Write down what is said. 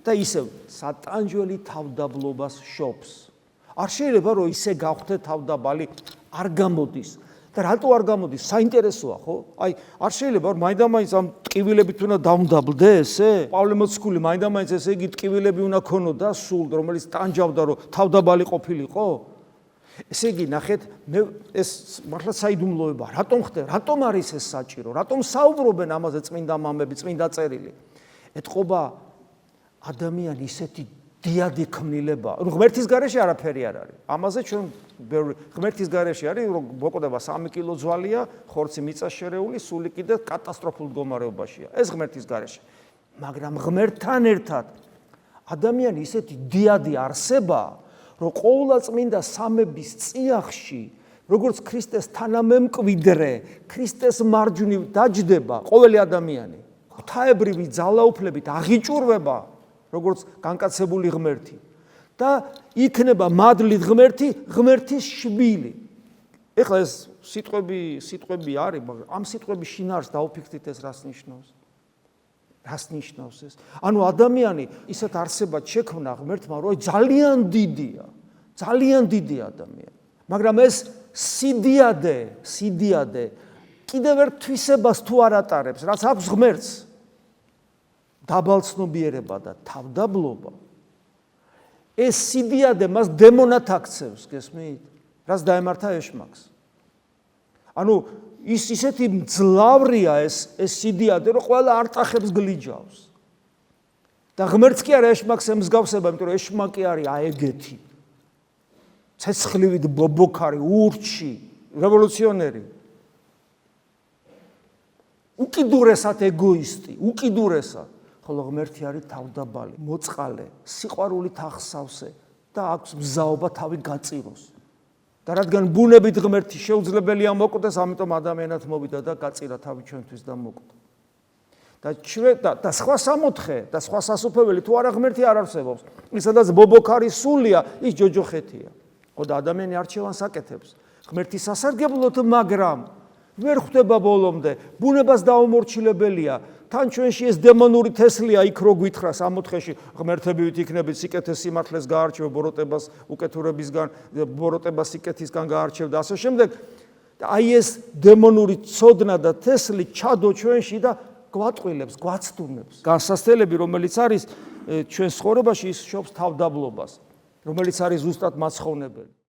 და ისევ სატანჯველი თავდაბლობას შობს. არ შეიძლება რომ ისე გავხდე თავდაბალი არ გამოდის. და რატო არ გამოდის? საინტერესოა, ხო? აი, არ შეიძლება რომ მაინდა-მაინც ამ ტკივილებით უნდა დავდაბლდე ესე? პავლე მოციქული მაინდა-მაინც ესე იგი ტკივილები უნდა ქონოდა სულ, რომელიც ტანჯავდა რომ თავდაბალი ყოფილიყო? ესე იგი, ნახეთ, მე ეს მართლა საიდუმლოება, რატომ ხდება? რატომ არის ეს საჭირო? რატომ საუბრობენ ამაზე წმინდა მამები, წმინდა წერილი? ეთყობა ადამიანი ისეთი დიადი ქმნილება. ღმერთის გარეშე არაფერი არ არის. ამაზე ჩვენ ღმერთის გარეშე არის, რომ მოკვდება 3 კილო ძვალია, ხორცი მიწას შერეული, სული კიდე კატასტროფულ მდგომარეობაშია. ეს ღმერთის გარეშე. მაგრამ ღმერთთან ერთად ადამიანი ისეთი დიადი არსებაა, რომ ყოვლადწმინდა სამების წიაღში, როგორც ქრისტეს თანამემკვიდრე, ქრისტეს მარჯვნივ დაჯდება ყოველი ადამიანი. ღვთაებრივი ძალაუფლებით აღიჭურვება, როგორც განკაცებული ღმერთი და იქნება მადლით ღმერთი, ღმერთის შვილი. ეხლა ეს სიტყვები არის, მაგრამ ამ სიტყვების შინაარსს დაუფიქრდით ეს რას ნიშნავს? რას ნიშნავს ეს? ანუ ადამიანი ისეთ არსებად შექმნა ღმერთმა, რომ ძალიან დიდია, ძალიან დიდი ადამიანი. მაგრამ ეს სიდიადე კიდევ ერთ თვისებას თუ არ ატარებს, რაც აქვს ღმერთს, დაბალცნობიერება და თავდაბლობა, ეს სიდიადე მას დემონად აქცევს, გესმით? რაც დაემართა ეშმაკს. ანუ ის ისეთი მძლავრია ეს სიდიადე, რომ ყველა არტახებს გლიჯავს. და ღმერთს კი არა ეშმაკს ემსგავსება, იმიტომ რომ ეშმაკი არის აეგეთი. ცეცხლივით ბობოქარი, ურჩი, რევოლუციონერი. უკიდურესად ეგოისტი, უკიდურესად. ხოლო ღმერთი არის თავდაბალი, მოწყალე, სიყვარულით ახსავსე და აქვს მზაობა თავი გაწიროს. და რადგან ბუნებით ღმერთი შეუძლებელია მოკვდეს, ამიტომ ადამიანად მოვიდა და გაწირა თავი ჩვენთვის და მოკვდა. და სხვა სამოთხე და სხვა სასופველი თუ არა ღმერთი არ არსებობს. ისედაც ბობოქარი სულია, ის ჯოჯოხეთია. ხო და ადამიანი არჩევანს აკეთებს. ღმერთი სასარგებლოდ, მაგრამ ვერ ხვდება ბოლომდე, ბუნებას დაუმორჩილებელია. თან ჩვენში ეს დემონური თესლია იქ რო გვითხრა სამოთხეში ღმერთებივით იქნებით სიკეთეს სიმართლეს გაარჩევ ბოროტებას უკეთურებისგან ბოროტებას სიკეთისგან გაარჩევ და ასე შემდეგ და აი ეს დემონური ცოდნა და თესლი ჩადო ჩვენში და გვატყილებს, გვაცდუნებს. განსასწრებელი რომელიც არის ჩვენ ცხოვრებაში ის შობს თავდაბლობას, რომელიც არის ზუსტად მაცხოვნებელი.